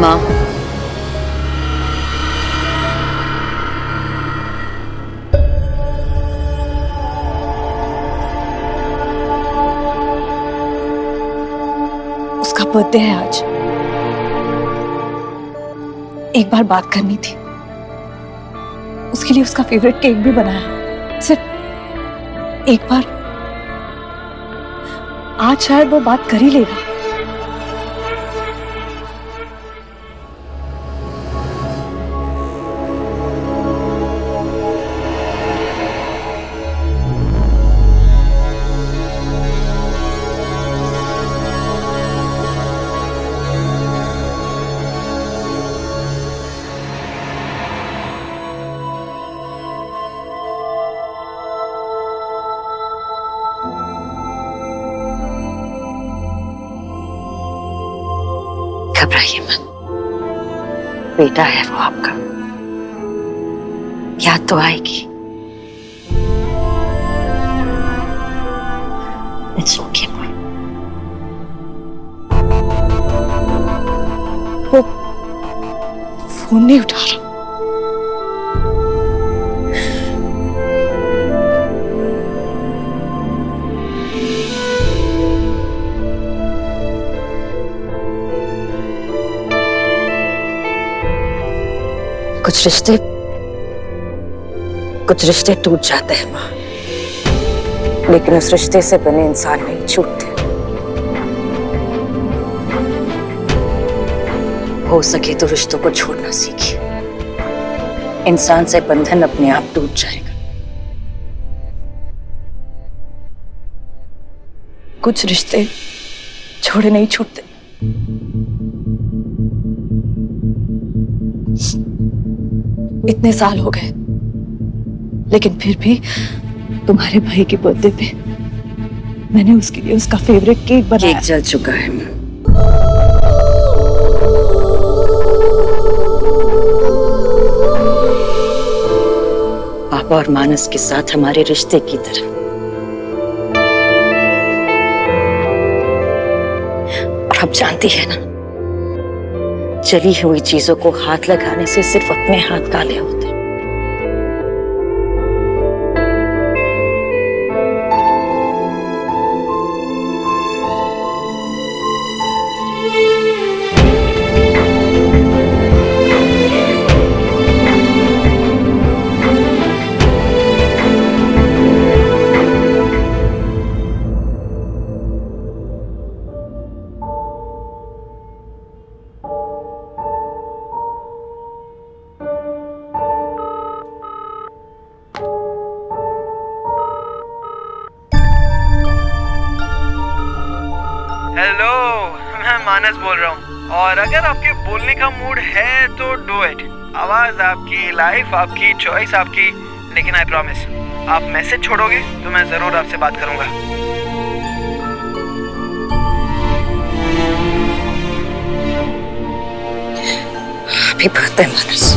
माँ, उसका बर्थडे है आज। एक बार बात करनी थी। उसके लिए उसका फेवरेट केक भी बनाया। सिर्फ एक बार। आज शायद वो बात कर ही लेगा। घबराइए मत, बेटा है वो आपका, याद तो आएगी। It's okay, माँ। वो फोन नहीं उठा रहा। कुछ रिश्ते टूट जाते हैं माँ, लेकिन उस रिश्ते से बने इंसान नहीं छूटते। हो सके तो रिश्तों को छोड़ना सीखिए। इंसान से बंधन अपने आप टूट जाएगा। कुछ रिश्ते छोड़े नहीं छूटते। इतने साल हो गए, लेकिन फिर भी तुम्हारे भाई के बर्थडे पे मैंने उसके लिए उसका फेवरेट केक बनाया। केक जल चुका है माँ। पापा और मानस के साथ हमारे रिश्ते की तरह। और आप जानती है ना, जली हुई चीजों को हाथ लगाने से सिर्फ अपने हाथ काले होते। मानस बोल रहा हूँ, और अगर आपके बोलने का मूड है तो डू इट। आवाज आपकी, लाइफ आपकी, चॉइस आपकी, लेकिन आई प्रॉमिस आप मैसेज छोड़ोगे तो मैं जरूर आपसे बात करूंगा। हैप्पी बर्थडे मानस।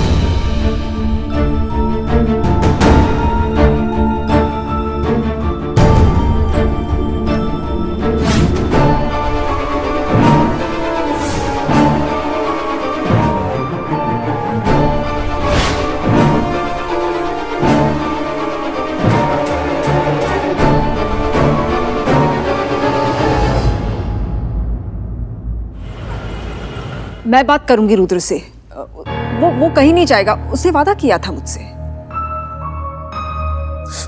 मैं बात करूंगी रुद्र से। वो कहीं नहीं जाएगा, उसने वादा किया था मुझसे।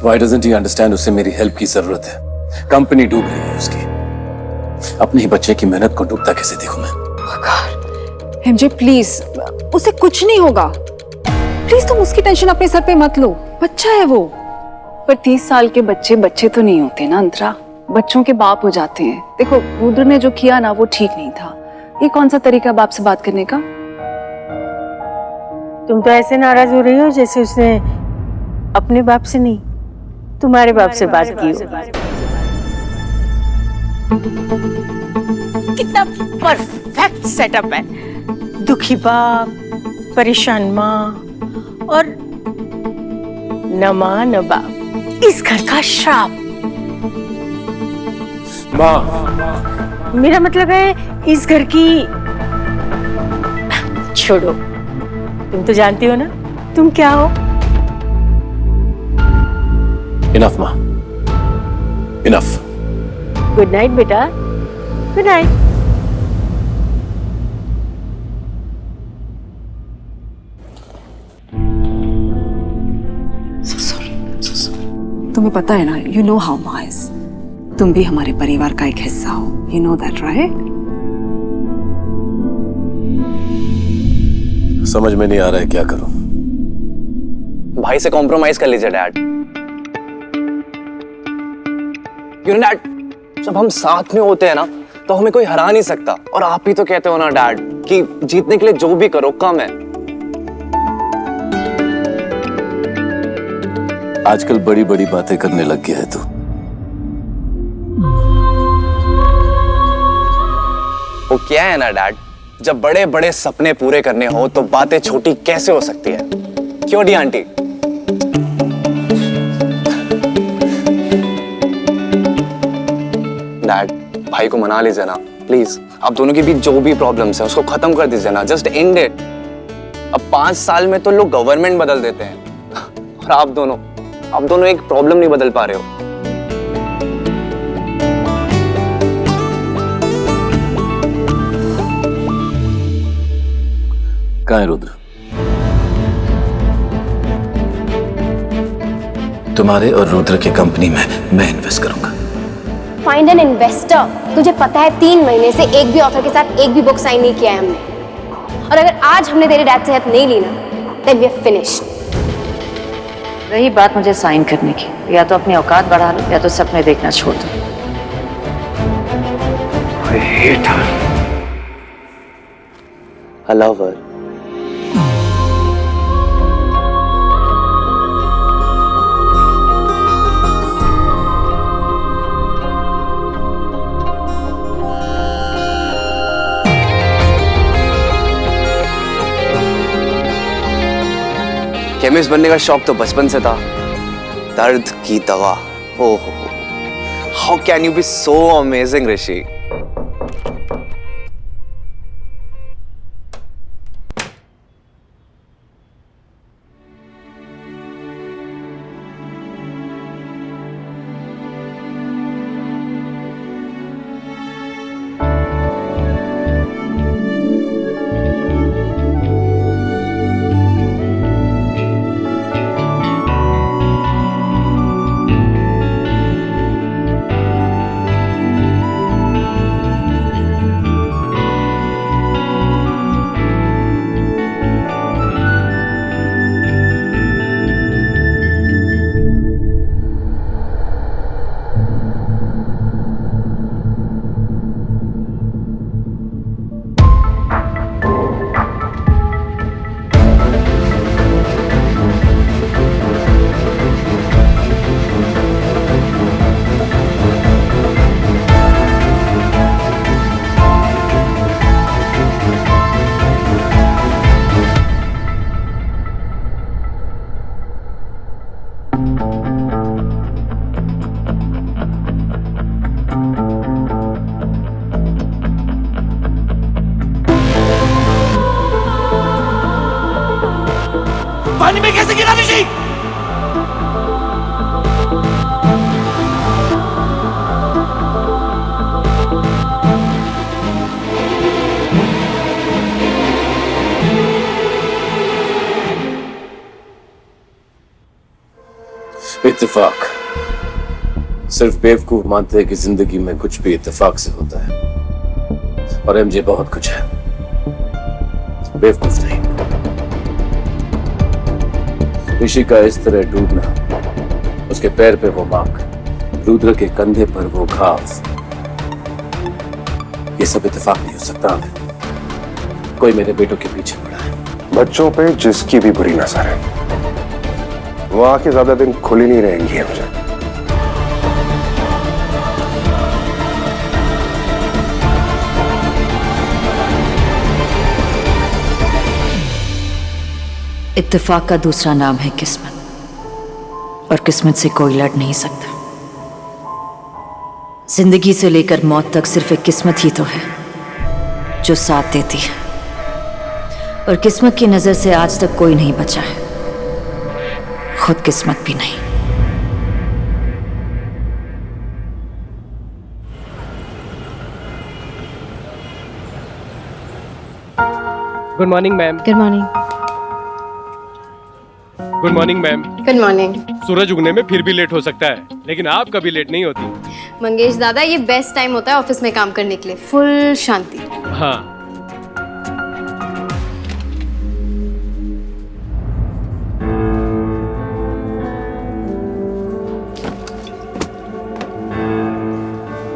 Why doesn't he understand उसे मेरी हेल्प की जरूरत है? कंपनी डूब रही है उसकी। अपने ही बच्चे की मेहनत को डूबता कैसे देखूं मैं? एमजे प्लीज, उसे कुछ नहीं होगा। प्लीज तुम उसकी टेंशन अपने सर पे मत लो, बच्चा है वो। पर 30 साल के बच्चे बच्चे तो नहीं होते ना अंतरा, बच्चों के बाप हो जाते हैं। देखो रुद्र ने जो किया ना वो ठीक नहीं था। ये कौन सा तरीका बाप से बात करने का? तुम तो ऐसे नाराज हो रही हो जैसे उसने अपने बाप से नहीं तुम्हारे बाप से बात की हो। कितना परफेक्ट सेटअप है। दुखी बाप, परेशान माँ और न माँ न बाप, इस घर का श्राप। माँ, मेरा मतलब है इस घर की। छोड़ो, तुम तो जानती हो ना तुम क्या हो। इनफ माँ, इनफ। गुड नाइट बेटा, गुड नाइट। तुम्हें पता है ना, यू नो हाउ माँ इज। तुम भी हमारे परिवार का एक हिस्सा हो, यू नो दैट राइट? समझ में नहीं आ रहा है क्या करूं। भाई से कॉम्प्रोमाइज कर लीजिए डैड। यू नो डैड, जब हम साथ में होते हैं ना तो हमें कोई हरा नहीं सकता। और आप ही तो कहते हो ना डैड कि जीतने के लिए जो भी करो कम है। आजकल बड़ी बड़ी बातें करने लग गया है तू। वो क्या है ना डैड, जब बड़े बड़े सपने पूरे करने हो तो बातें छोटी कैसे हो सकती है? क्यों डी आंटी? डैड, भाई को मना लीजिए ना प्लीज। आप दोनों के बीच जो भी प्रॉब्लम्स है उसको खत्म कर दीजिए ना, जस्ट एंड इट। अब 5 साल में तो लोग गवर्नमेंट बदल देते हैं और आप दोनों एक प्रॉब्लम नहीं बदल पा रहे हो। कहाँ है रुद्र? तुम्हारे और रुद्र की कंपनी में मैं इन्वेस्ट करूंगा। Find an investor. तुझे पता है 3 महीने से एक भी ऑफर के साथ एक भी बुक साइन नहीं किया है हमने। और अगर आज हमने तेरे डैड से हेल्प नहीं ली ना, देन वी आर फिनिश्ड। रही बात मुझे साइन करने की, या तो अपनी औकात बढ़ा लो या तो सपने देखना छोड़ दो। I hate her. I love her. Chemist बनने का शौक तो बचपन से था। दर्द की दवा, ओहो, how can you be so amazing Rishi. पानी में कैसे गिरा ऋषि? इत्तेफाक। सिर्फ बेवकूफ मानते हैं कि जिंदगी में कुछ भी इत्तेफाक से होता है, और एमजे बहुत कुछ है, बेवकूफ नहीं। ऋषि का इस तरह डूबना, उसके पैर पे वो मार्क, रुद्र के कंधे पर वो घाव, ये सब इत्तेफाक नहीं हो सकता। कोई मेरे बेटों के पीछे पड़ा है। बच्चों पे जिसकी भी बुरी नजर है वो आंखें ज्यादा दिन खुली नहीं रहेंगी मुझे। इत्तेफाक का दूसरा नाम है किस्मत, और किस्मत से कोई लड़ नहीं सकता। जिंदगी से लेकर मौत तक सिर्फ एक किस्मत ही तो है जो साथ देती है, और किस्मत की नजर से आज तक कोई नहीं बचा है, खुद किस्मत भी नहीं। Good morning ma'am. Good morning. Good morning ma'am. Good morning. सूरज उगने में फिर भी लेट हो सकता है, लेकिन आप कभी लेट नहीं होती। मंगेश दादा, ये बेस्ट टाइम होता है ऑफिस में काम करने के लिए, फुल शांति। हाँ।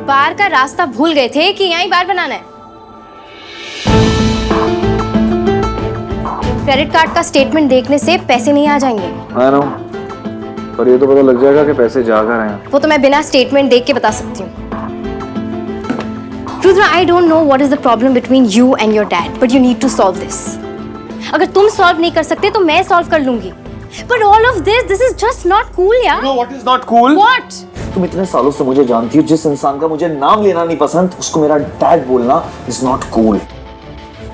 बार का रास्ता भूल गए थे कि यहीं बार बनाना है? क्रेडिट कार्ड का स्टेटमेंट देखने से पैसे नहीं आ जाएंगे। I know, पर ये तो पता लग जाएगा कि पैसे जा कर हैं। वो तो मैं बिना स्टेटमेंट देख के बता सकती हूँ। Rudra, I don't know what is the problem between you and your dad, but you need to solve this. अगर तुम सॉल्व नहीं कर सकते तो मैं सॉल्व कर लूंगी। But all of this is just not cool, यार। No, what is not cool? What? तुम इतने सालों से मुझे जानती हो, जिस इंसान का मुझे नाम लेना नहीं पसंद उसको मेरा डैड बोलना इज नॉट कूल।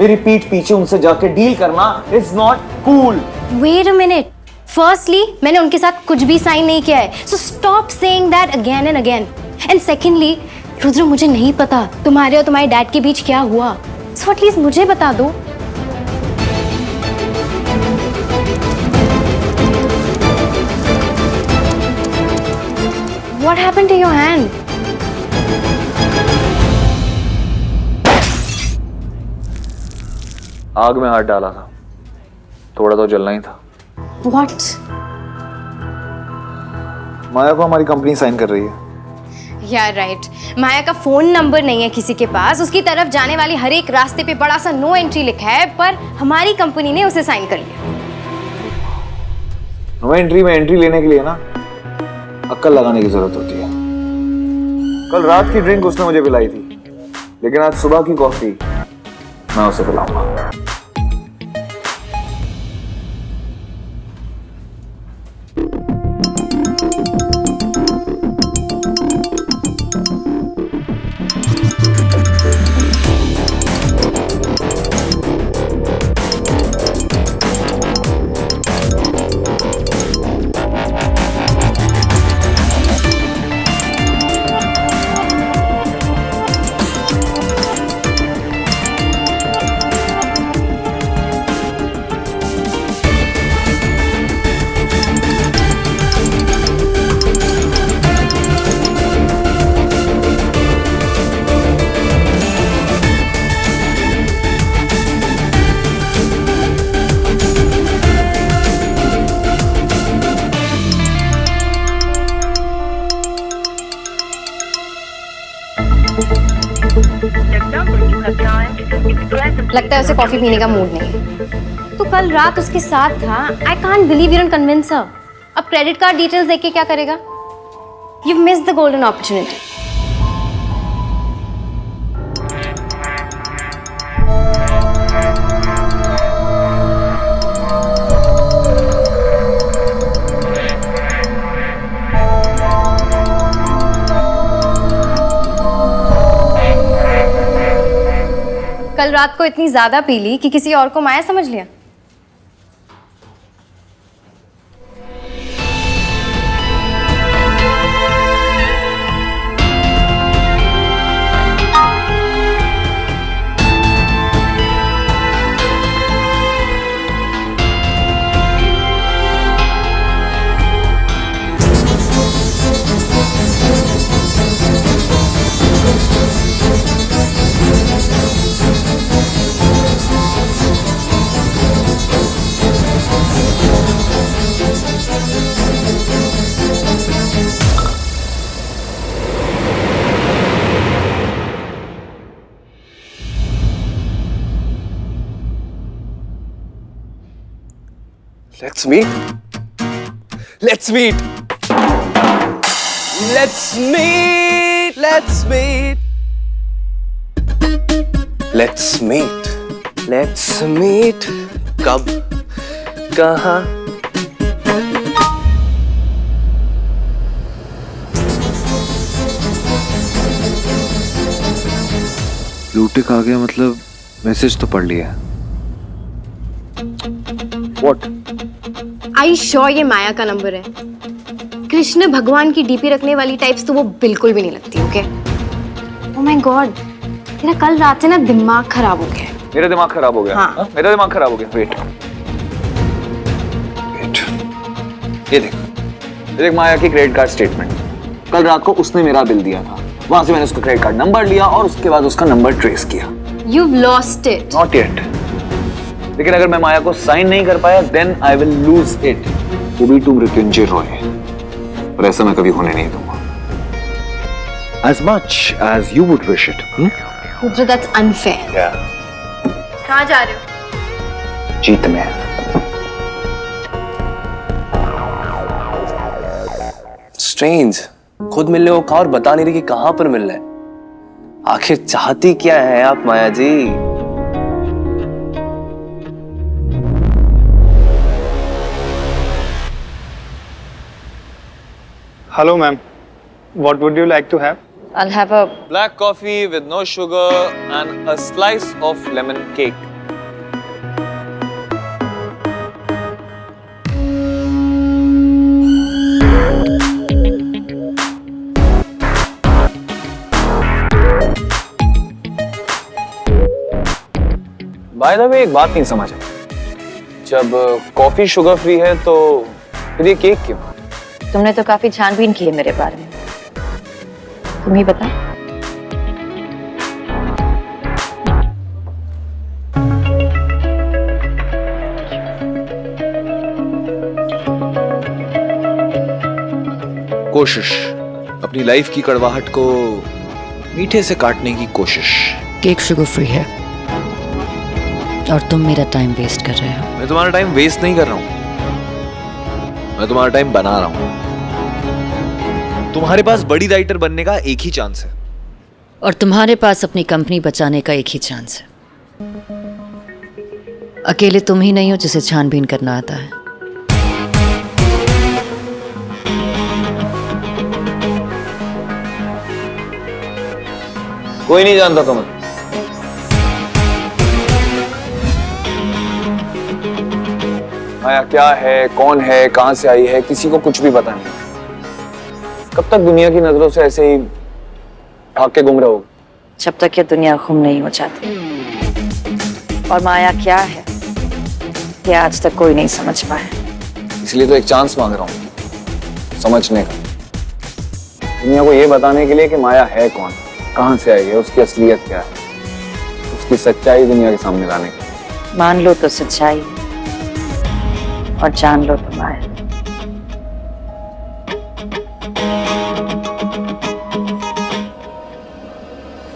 मेरी पीठ पीछे उनसे जाके डील करना is not cool. Wait a minute. Firstly, मैंने उनके साथ कुछ भी साइन नहीं किया है, so stop saying that again and again. And secondly, Rudra, मुझे नहीं पता तुम्हारे और तुम्हारे डैड के बीच क्या हुआ, so at least मुझे बता दो। What happened to your hand? आग में हाथ डाला था, थोड़ा तो जलना ही था। What? माया को हमारी कंपनी साइन कर रही है। Yeah, right. माया का फोन नंबर नहीं है किसी के पास, उसकी तरफ जाने वाली हर एक रास्ते पे बड़ा सा नो एंट्री लिखा है, पर हमारी कंपनी ने उसे साइन कर लिया। नो एंट्री में एंट्री लेने के लिए ना अक्ल लगाने की जरूरत होती है। कल रात की ड्रिंक उसने मुझे पिलाई थी, लेकिन आज सुबह की कॉफी मैं उसे पिलाऊंगा। लगता है उसे कॉफी पीने का मूड नहीं है। तो कल रात उसके साथ था। I can't believe you don't convince her. अब क्रेडिट कार्ड डिटेल्स देख के क्या करेगा? You miss the golden opportunity. कल रात को इतनी ज्यादा पी ली कि किसी और को माया समझ लिया। Let's meet. Let's meet. Let's meet. Let's meet. Let's meet. Let's meet. कब? कहाँ? ब्लूटिक आ गया मतलब मैसेज तो पढ़ लिया। What? आई श्योर ये माया का नंबर है। कृष्ण भगवान की डीपी रखने वाली टाइप्स तो वो बिल्कुल भी नहीं लगती। ओके? ओह माय गॉड, तेरा कल रात से ना दिमाग खराब हो गया। मेरा दिमाग खराब हो गया। हाँ। मेरा दिमाग खराब हो गया। वेट। ये देख माया की क्रेडिट कार्ड स्टेटमेंट। कल रात को उसने मेरा बिल दिया था, वहां से मैंने उसका क्रेडिट कार्ड नंबर लिया और उसके बाद उसका नंबर ट्रेस किया। You've lost it. Not yet. लेकिन अगर मैं माया को साइन नहीं कर पाया, then I will lose it. वो भी टू मृत्युंजय रॉय। और ऐसा मैं कभी होने नहीं दूंगा। As much as you would wish it. Rudra, that's unfair. Yeah. कहाँ जा रहे हो? जीत में। Strange. खुद मिलने को कहा और बता नहीं रही कि कहां पर मिलना है। आखिर चाहती क्या है आप माया जी? Hello, ma'am. What would you like to have? I'll have a Black coffee with no sugar and a slice of lemon cake. By the way, एक बात नहीं समझ आई। जब कॉफी शुगर फ्री है तो फिर ये केक क्यों? तुमने तो काफी छानबीन की है मेरे बारे में, तुम ही बता। कोशिश, अपनी लाइफ की कड़वाहट को मीठे से काटने की कोशिश। केक शुगर फ्री है और तुम मेरा टाइम वेस्ट कर रहे हो। मैं तुम्हारा टाइम वेस्ट नहीं कर रहा हूं, मैं तुम्हारा टाइम बना रहा हूं। तुम्हारे पास बड़ी राइटर बनने का एक ही चांस है और तुम्हारे पास अपनी कंपनी बचाने का एक ही चांस है। अकेले तुम ही नहीं हो जिसे छानबीन करना आता है। कोई नहीं जानता तुम्हें। माया क्या है, कौन है, कहां से आई है, किसी को कुछ भी पता नहीं। कब तक दुनिया की नजरों से ऐसे ही भाग के घूम रहोगे? जब तक ये दुनिया गुम नहीं हो जाती। और माया क्या है ये आज तक कोई नहीं समझ पाया। इसलिए तो एक चांस मांग रहा हूं समझने का, दुनिया को ये बताने के लिए कि माया है कौन, कहां से आई है, उसकी असलियत क्या है, उसकी सच्चाई दुनिया के सामने लाने की। मान लो तो सच्चाई और जान लो तो माया।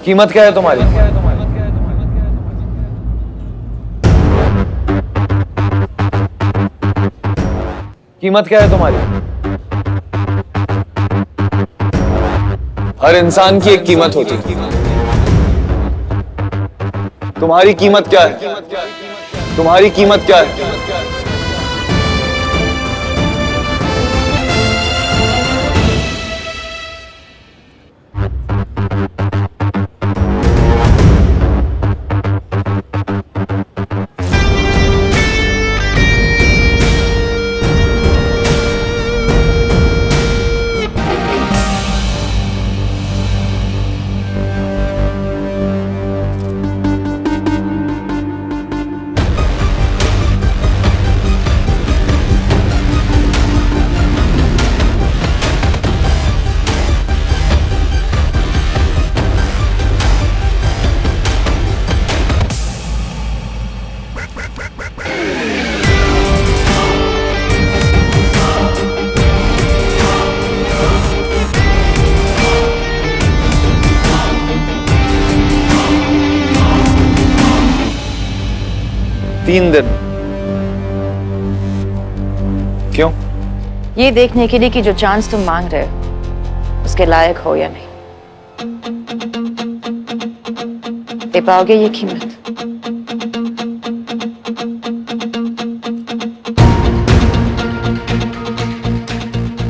कीमत क्या है तुम्हारी? कीमत क्या है तुम्हारी? हर इंसान की एक कीमत होती है। तुम्हारी कीमत क्या है? तुम्हारी कीमत क्या है? 3 दिन ये देखने के लिए कि जो चांस तुम मांग रहे हो उसके लायक हो या नहीं। दे पाओगे ये कीमत?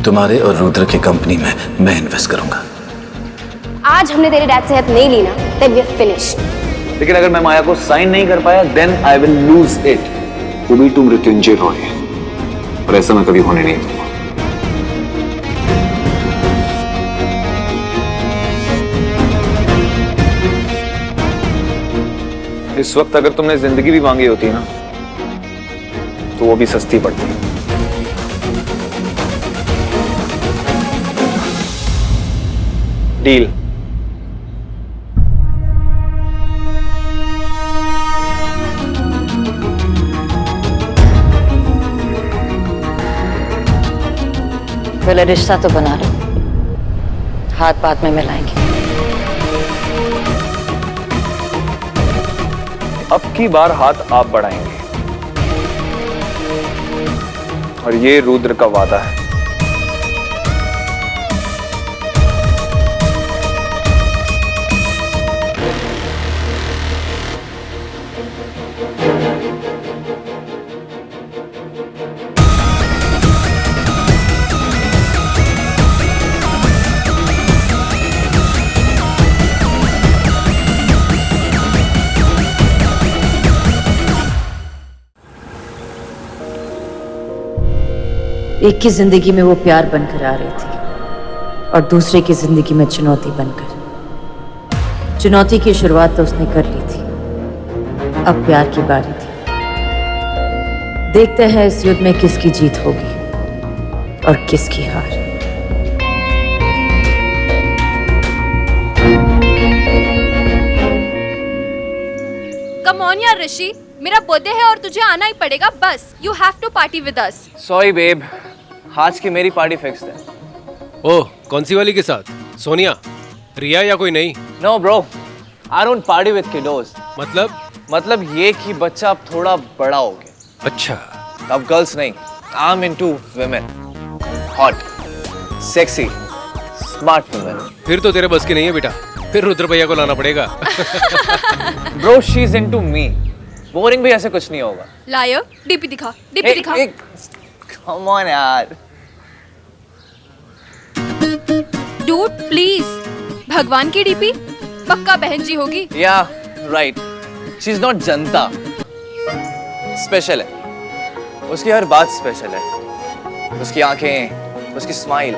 तुम्हारे और रुद्र की कंपनी में मैं इन्वेस्ट करूंगा। आज हमने तेरे डैड से हेल्प नहीं ली ना, then we are finished। लेकिन अगर मैं माया को साइन नहीं कर पाया then I will lose it, वो भी टू मृत्युंजय रॉय, और ऐसा मैं कभी होने नहीं दूंगा। इस वक्त अगर तुमने जिंदगी भी मांगी होती ना तो वो भी सस्ती पड़ती। डील। पहले रिश्ता तो बना लो, हाथ पाथ में मिलाएंगे। अब की बार हाथ आप बढ़ाएंगे और ये रुद्र का वादा है। एक की जिंदगी में वो प्यार बनकर आ रही थी और दूसरे की जिंदगी में चुनौती बनकर। चुनौती की शुरुआत तो उसने कर ली थी, अब प्यार की बारी थी। देखते हैं इस युद्ध में किसकी जीत होगी और किसकी हार। कम ऑन यार ऋषि, मेरा बर्थडे है और तुझे आना ही पड़ेगा, बस you have to party with us. Sorry babe, आज की मेरी पार्टी फिक्स्ड है। ओह, कौन सी वाली के साथ? सोनिया, रिया या कोई नहीं? No bro, I don't party with kiddos. मतलब ये कि बच्चा अब थोड़ा बड़ा हो गया। अच्छा, अब गर्ल्स नहीं, I am into women, hot, sexy, smart women. फिर तो तेरे बस की नहीं है बेटा, फिर रुद्र भैया को लाना पड़ेगा। Bro, she is into me. Boring भी ऐसे कुछ नहीं होगा। लायर, डीपी दिखा, डीपी दिखा। कम ऑन यार। डूड प्लीज, भगवान की डीपी पक्का बहन जी होगी। या right, she is not Janata, special है। उसकी हर बात स्पेशल है, उसकी आंखें, उसकी स्माइल।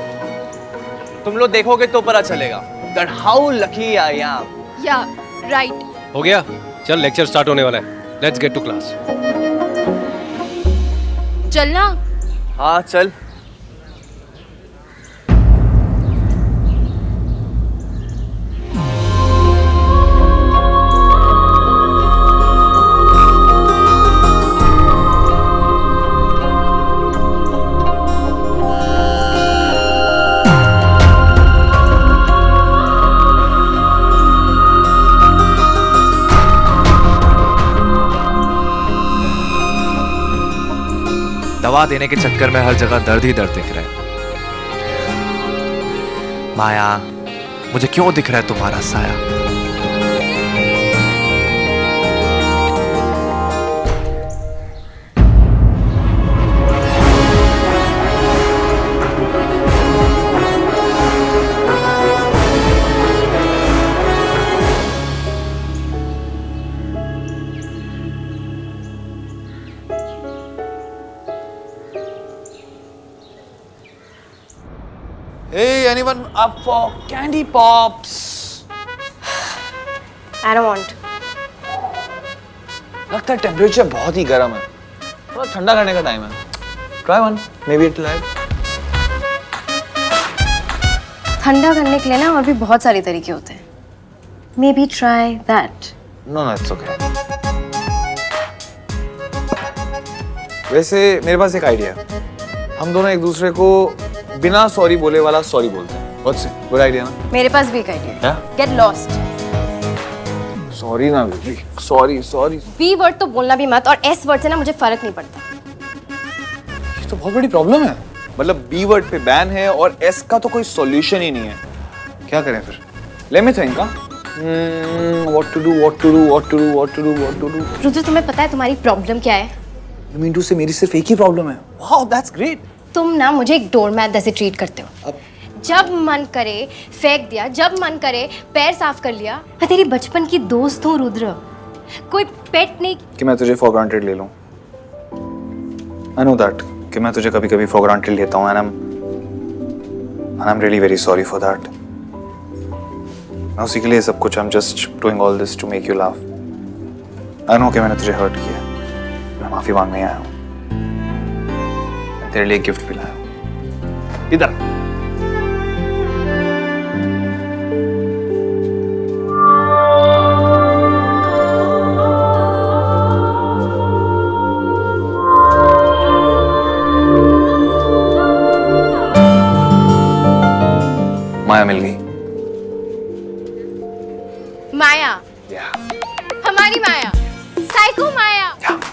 तुम लोग देखोगे तो पता चलेगा that how lucky I am. या राइट। हो गया, चल लेक्चर स्टार्ट होने वाला है, लेट्स गेट टू क्लास। चलना। हाँ चल। दवा देने के चक्कर में हर जगह दर्द ही दर्द दिख रहा है। माया, मुझे क्यों दिख रहा है तुम्हारा साया? Hey, anyone up for candy pops? I don't want. लगता है टेम्परेचर बहुत ही गर्म है, थोड़ा ठंडा करने का टाइम है। Try one, maybe it'll help. ठंडा करने के लिए ना और भी बहुत सारे तरीके होते हैं। Maybe try that. No, it's okay. वैसे मेरे पास एक आइडिया है, हम दोनों एक दूसरे को बिना सॉरी बोले वाला सॉरी बोलते हैं। What's it? Good idea ना? मेरे पास भी एक आइडिया है। क्या? Get lost. सॉरी ना बेबी, सॉरी। B वर्ड तो बोलना भी मत और S वर्ड से ना मुझे फर्क नहीं पड़ता। ये तो बहुत बड़ी प्रॉब्लम है। मतलब बी वर्ड पे बैन है और एस का तो कोई सॉल्यूशन ही नहीं है। क्या करें फिर? Let me think. What to do, what to do, what to do, what to do, what to do. Rudra, तुम्हें पता है तुम्हारी प्रॉब्लम क्या है? मिंटू से मेरी सिर्फ एक ही प्रॉब्लम है। Wow, that's great. तुम ना मुझे एक डोरमैट जैसे ट्रीट करते हो। जब मन करे फेंक दिया, जब मन करे पैर साफ कर लिया। मैं तेरी बचपन की दोस्त हूँ रुद्र, कोई पेट नहीं कि मैं तुझे फॉर ग्रांटेड ले लूं। आई नो दैट कि मैं तुझे कभी कभी फॉर ग्रांटेड लेता हूँ, and I am really very sorry for that. मैं उसी के लिए सब कुछ, I am just doing all this to make you laugh. I know कि मैंने तुझे हर्ट किया, मैं माफी मांगने आया हूँ। तेरे लिए गिफ्ट भी लाया हूँ। इधर माया मिल गई। माया, हमारी माया, साइको माया,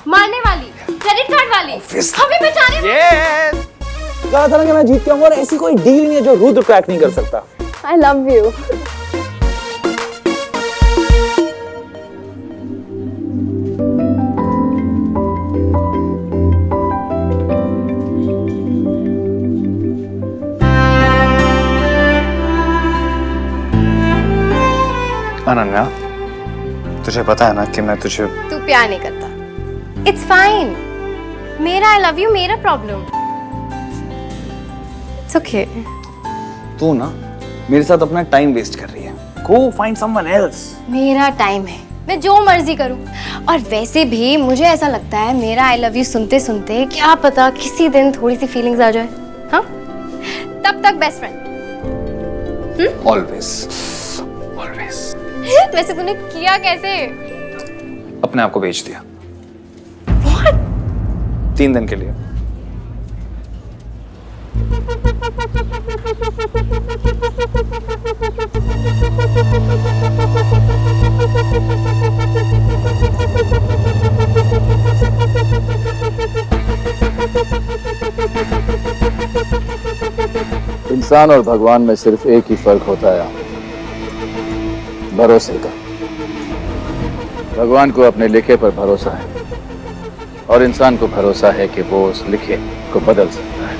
मारने वाली, क्रेडिट कार्ड वाली, हमें बचाने वाली। कहा था ना कि मैं जीत के आऊंगा, और ऐसी कोई डील नहीं है जो रुद्र क्रैक नहीं कर सकता। I love you. अनन्या, तुझे पता है ना कि मैं तुझे तू प्यार नहीं करता। इट्स फाइन, मेरा आई लव यू मेरा प्रॉब्लम। It's okay. तू ना मेरे साथ अपना टाइम वेस्ट कर रही है। Go find someone else. मेरा टाइम है, मैं जो मर्जी करूं। और वैसे भी मुझे ऐसा लगता है मेरा आई लव यू सुनते सुनते क्या पता किसी दिन थोड़ी सी फीलिंग्स आ जाए। हाँ, तब तक बेस्ट फ्रेंड। Always always. वैसे तूने किया कैसे? अपने आप को बेच दिया। What? 3 दिन के लिए। इंसान और भगवान में सिर्फ एक ही फर्क होता है, भरोसे का। भगवान को अपने लिखे पर भरोसा है और इंसान को भरोसा है कि वो उस लिखे को बदल सकता है।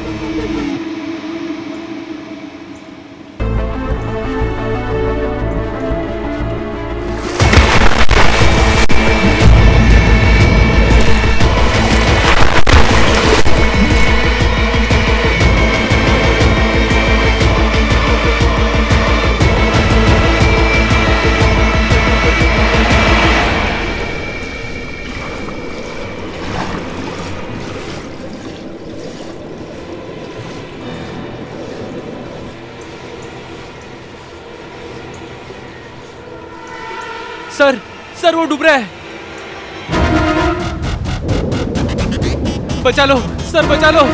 सर वो डूब रहा है। बचा लो सर, बचा लो।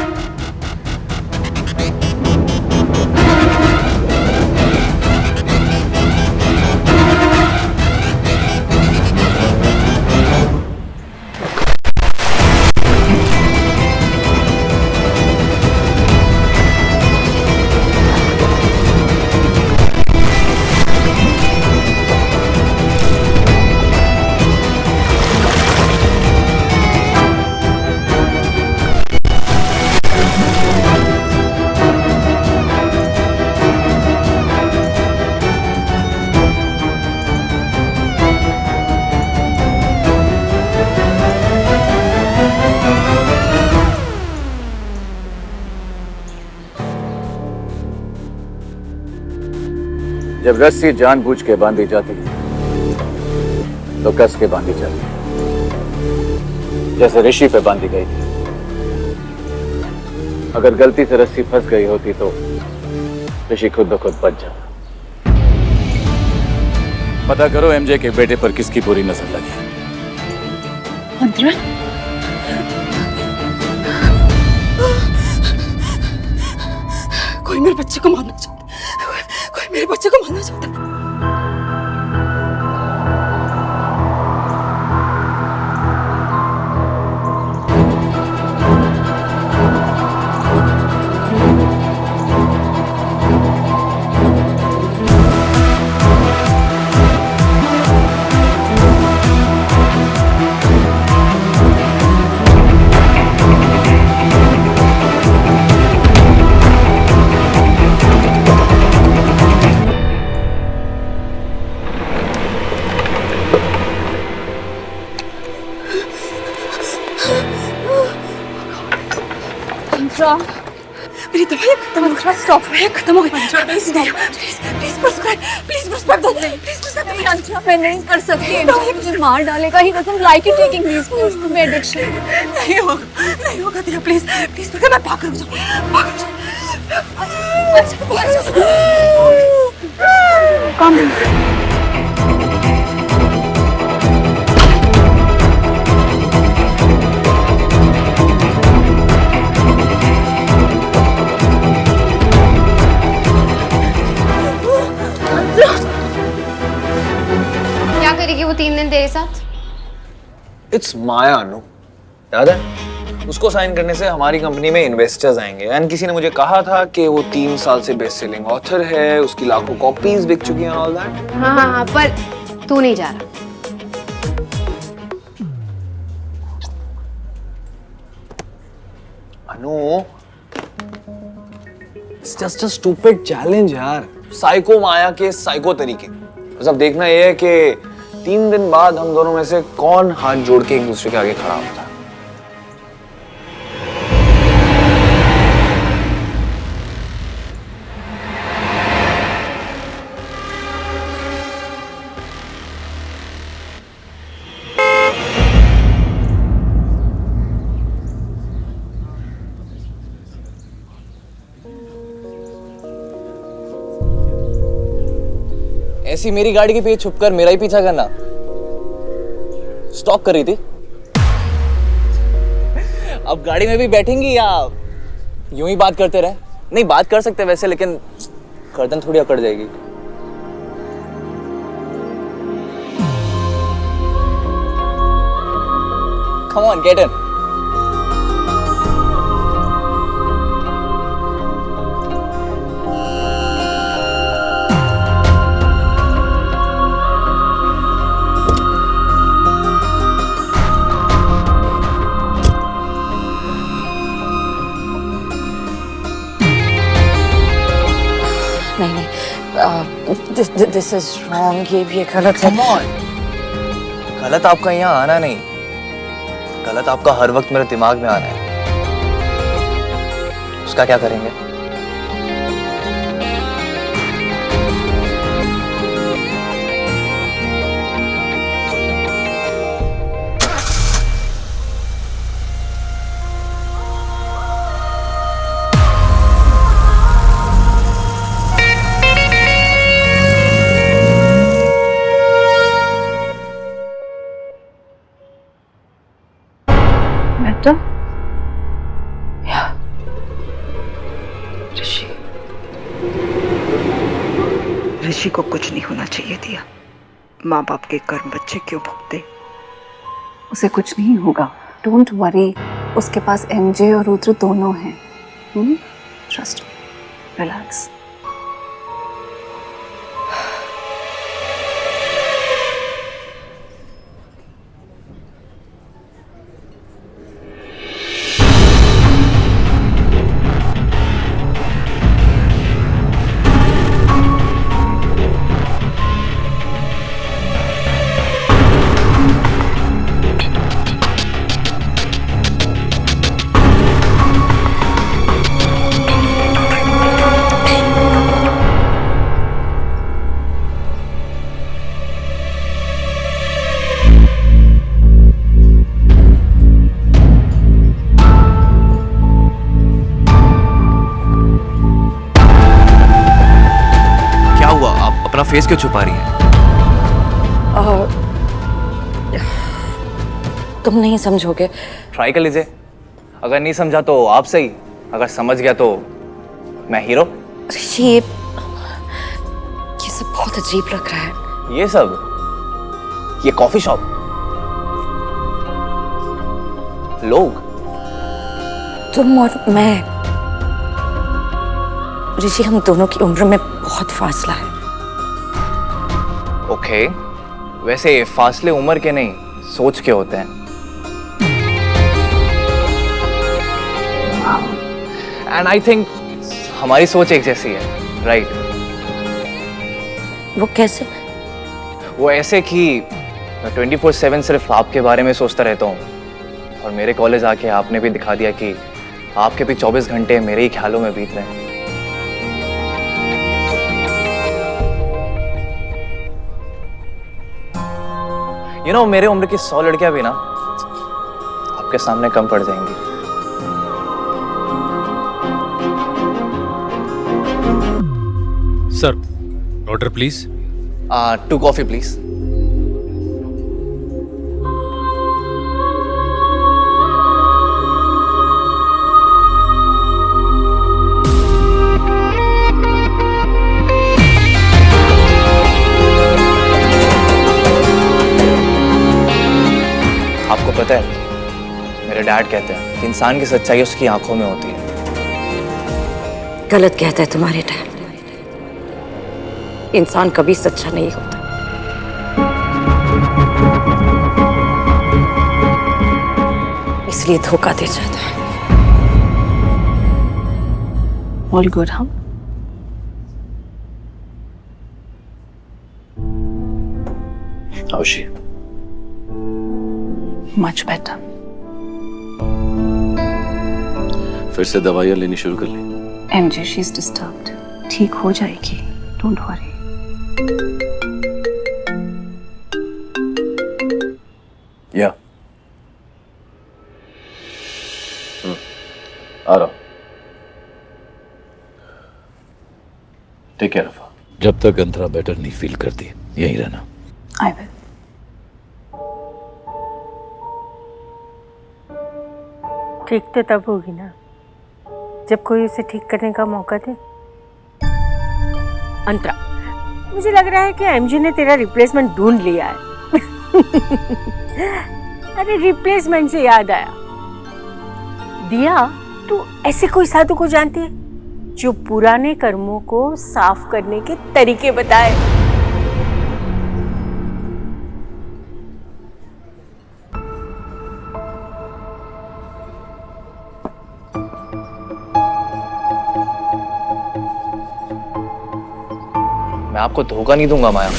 जब रस्सी जानबूझ के बांधी जाती है तो कस के बांधी जाती है, जैसे ऋषि पे बांधी गई थी। अगर गलती से रस्सी फंस गई होती तो ऋषि खुद ब खुद बच जाता। पता करो एमजे के बेटे पर किसकी बुरी नजर लगी। कोई मेरे बच्चे को मारना चाहता, कोई मेरे बच्चे को मारना चाहता। मेरी दवाई खत्म हो गई। स्टॉप, खत्म हो गई। प्लीज प्रिस्क्राइब, प्लीज प्रिस्क्राइब दो, प्लीज प्रिस्क्राइब। अंशुल, मैं नहीं कर सकती, मुझे मार डालेगा। He doesn't like it taking these pills to be addiction. नहीं होगा दिया, प्लीज प्लीज, मैं पागल हो जाऊँ। कम क्या करेगी वो 3 दिन तेरे साथ? इट्स माया अनु, याद है? उसको साइन करने से हमारी कंपनी में इन्वेस्टर्स आएंगे। एंड किसी ने मुझे कहा था कि वो 3 साल से बेस्ट सेलिंग ऑथर है, उसकी लाखों कॉपीज बिक चुकी हैं, ऑल दैट। हाँ, पर तू नहीं जा रहा। Anu, it's just a stupid challenge यार, साइको माया के साइको तरीके। बस अब देखना ये है कि 3 दिन बाद हम दोनों में से कौन हाथ जोड़ के एक दूसरे के आगे खड़ा होता है। ऐसी मेरी गाड़ी के पीछे छुपकर मेरा ही पीछा करना। स्टॉक कर रही थी। अब गाड़ी में भी बैठेंगी या यूं ही बात करते रहे? नहीं, बात कर सकते वैसे, लेकिन गर्दन थोड़ी अकड़ जाएगी। Come on, get in. नहीं, दिस इज रॉन्ग, ये गलत है। गलत आपका यहाँ आना नहीं, गलत आपका हर वक्त मेरे दिमाग में आना है। उसका क्या करेंगे? ऋषि को कुछ नहीं होना चाहिए दिया। माँ बाप के कर्म बच्चे क्यों भुगते? उसे कुछ नहीं होगा, डोंट वरी। उसके पास एमजे और रुद्र दोनों हैं। Trust, relax. अपना फेस क्यों छुपा रही है? तुम नहीं समझोगे। ट्राई कर लीजिए, अगर नहीं समझा तो आप सही, अगर समझ गया तो मैं हीरो। ऋषि, ये सब बहुत अजीब लग रहा है। ये सब, ये कॉफी शॉप, लोग, तुम और मैं, ऋषि, हम दोनों की उम्र में बहुत फासला है। ओके, वैसे फासले उम्र के नहीं, सोच के होते हैं। एंड आई थिंक हमारी सोच एक जैसी है, राइट? वो कैसे? वो ऐसे कि मैं 24/7 सिर्फ आपके बारे में सोचता रहता हूँ और मेरे कॉलेज आके आपने भी दिखा दिया कि आपके भी 24 घंटे मेरे ही ख्यालों में बीत रहे हैं। मेरे उम्र की 100 लड़कियां भी ना आपके सामने कम पड़ जाएंगी। Sir, order please. 2 coffee please. आपको पता है, मेरे डैड कहते हैं कि इंसान की सच्चाई उसकी आंखों में होती है। गलत कहता है तुम्हारे डैड। इंसान कभी सच्चा नहीं होता। इसलिए धोखा दे जाता है। All good, huh? How's she? Much better. फिर से दवाइयाँ लेनी शुरू कर ली? MJ, she's disturbed. ठीक हो जाएगी. Don't worry. या आ रहा हूं। Take care of. जब तक अंतरा बेटर नहीं फील करती यहीं रहना। I will. ठीक तो तब होगी ना जब कोई उसे ठीक करने का मौका दे। अंतरा, मुझे लग रहा है कि एमजी ने तेरा रिप्लेसमेंट ढूंढ लिया है। अरे रिप्लेसमेंट से याद आया, दिया तू ऐसे कोई साधु को जानती है जो पुराने कर्मों को साफ करने के तरीके बताए? मैं आपको धोखा नहीं दूंगा माया।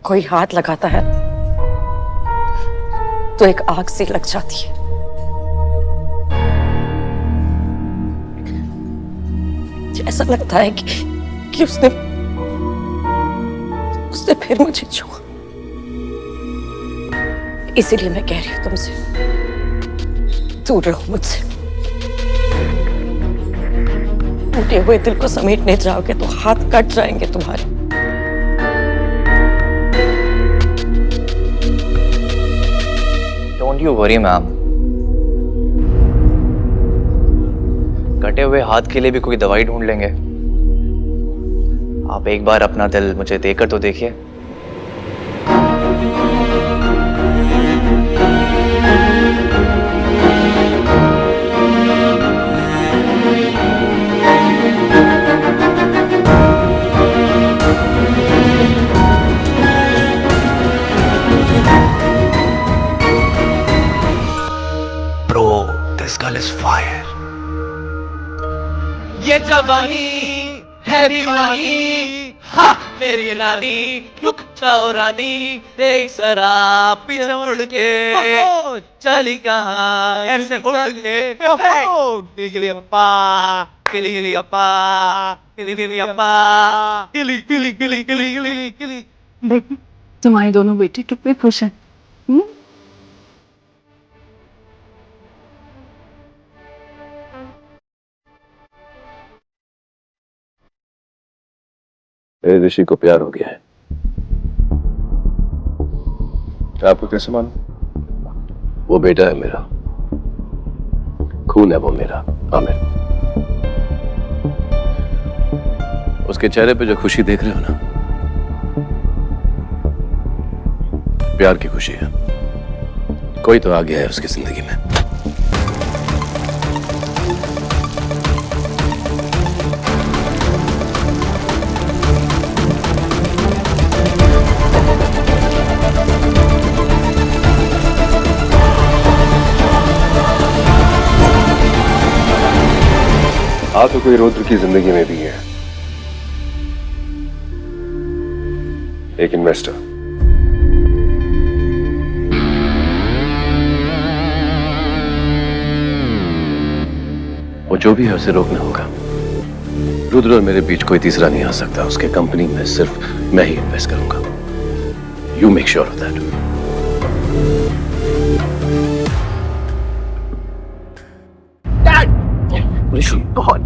कोई हाथ लगाता है तो एक आग सी लग जाती है। ऐसा लगता है कि उसने फिर मुझे छुआ। इसीलिए मैं कह रही हूं तुमसे, दूर रहो मुझसे। टूटे हुए दिल को समेटने जाओगे तो हाथ कट जाएंगे तुम्हारे। Don't you worry, ma'am. कटे हुए हाथ के लिए भी कोई दवाई ढूंढ लेंगे। आप एक बार अपना दिल मुझे देकर तो देखिए। This girl is fire. ये जवानी है दीवानी, हाँ मेरी रानी रुक जाओ रानी, देख जरा पीछे मुड़ के चली कहाँ ऐसे उड़ के। किली अप्पा किली अप्पा किली अप्पा किली किली किली किली किली किली। बेटी, तुम्हारे दोनों बेटे कितने खुश हैं? ऋषि को प्यार हो गया है। आपको कैसे मालूम? वो बेटा है मेरा, खून है वो मेरा, आमिर। उसके चेहरे पे जो खुशी देख रहे हो ना, प्यार की खुशी है। कोई तो आ गया है उसकी जिंदगी में। हाँ तो कोई रुद्र की जिंदगी में भी है, लेकिन मिस्टर, वो जो भी है उसे रोकना होगा। रुद्र और मेरे बीच कोई तीसरा नहीं आ सकता। उसके कंपनी में सिर्फ मैं ही इन्वेस्ट करूंगा। You make sure of that. बहुत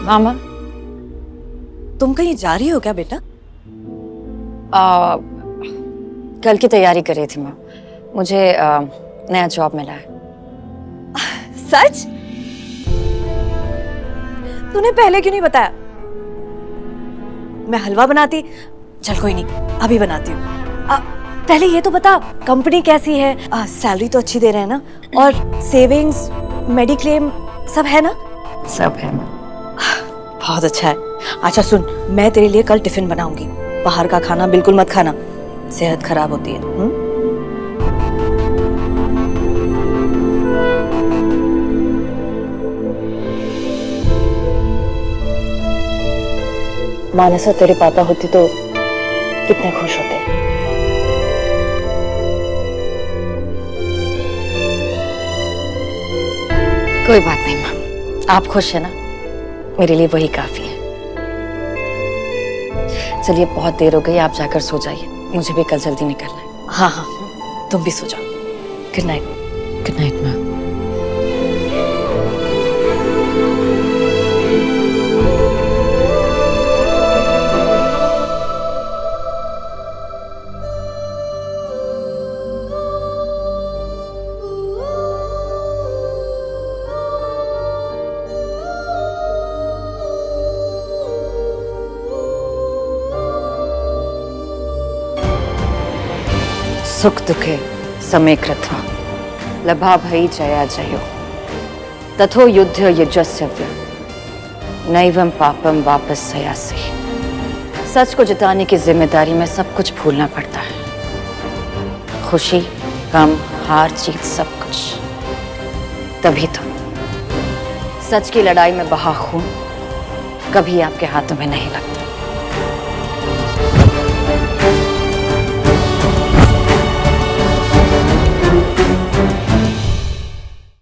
मामा, तुम कहीं जा रही हो क्या बेटा? कल की तैयारी कर रही थी मैं। मुझे नया जॉब मिला है। सच? तूने पहले क्यों नहीं बताया? मैं हलवा बनाती। चल कोई नहीं, अभी बनाती हूँ। पहले ये तो बता, कंपनी कैसी है? सैलरी तो अच्छी दे रहे हैं ना? और सेविंग्स, मेडिक्लेम सब है ना? सब है। बहुत अच्छा है। अच्छा सुन, मैं तेरे लिए कल टिफिन बनाऊंगी। बाहर का खाना बिल्कुल मत खाना, सेहत खराब होती है। मानसा तेरे पापा होती तो कितने खुश होते। कोई बात नहीं माँ, आप खुश है ना, मेरे लिए वही काफी है। चलिए बहुत देर हो गई, आप जाकर सो जाइए, मुझे भी कल जल्दी निकलना है। हाँ हाँ, तुम भी सो जाओ। Good night. गुड नाइट माँ। सुख दुखे समे कृत्वा लभा भई जया जयो तथो युद्ध युजस्यव्य नैवं पापम वापस सयासि। सच को जिताने की जिम्मेदारी में सब कुछ भूलना पड़ता है, खुशी, गम, हार जीत सब कुछ। तभी तो सच की लड़ाई में बहा खून कभी आपके हाथों में नहीं लगता।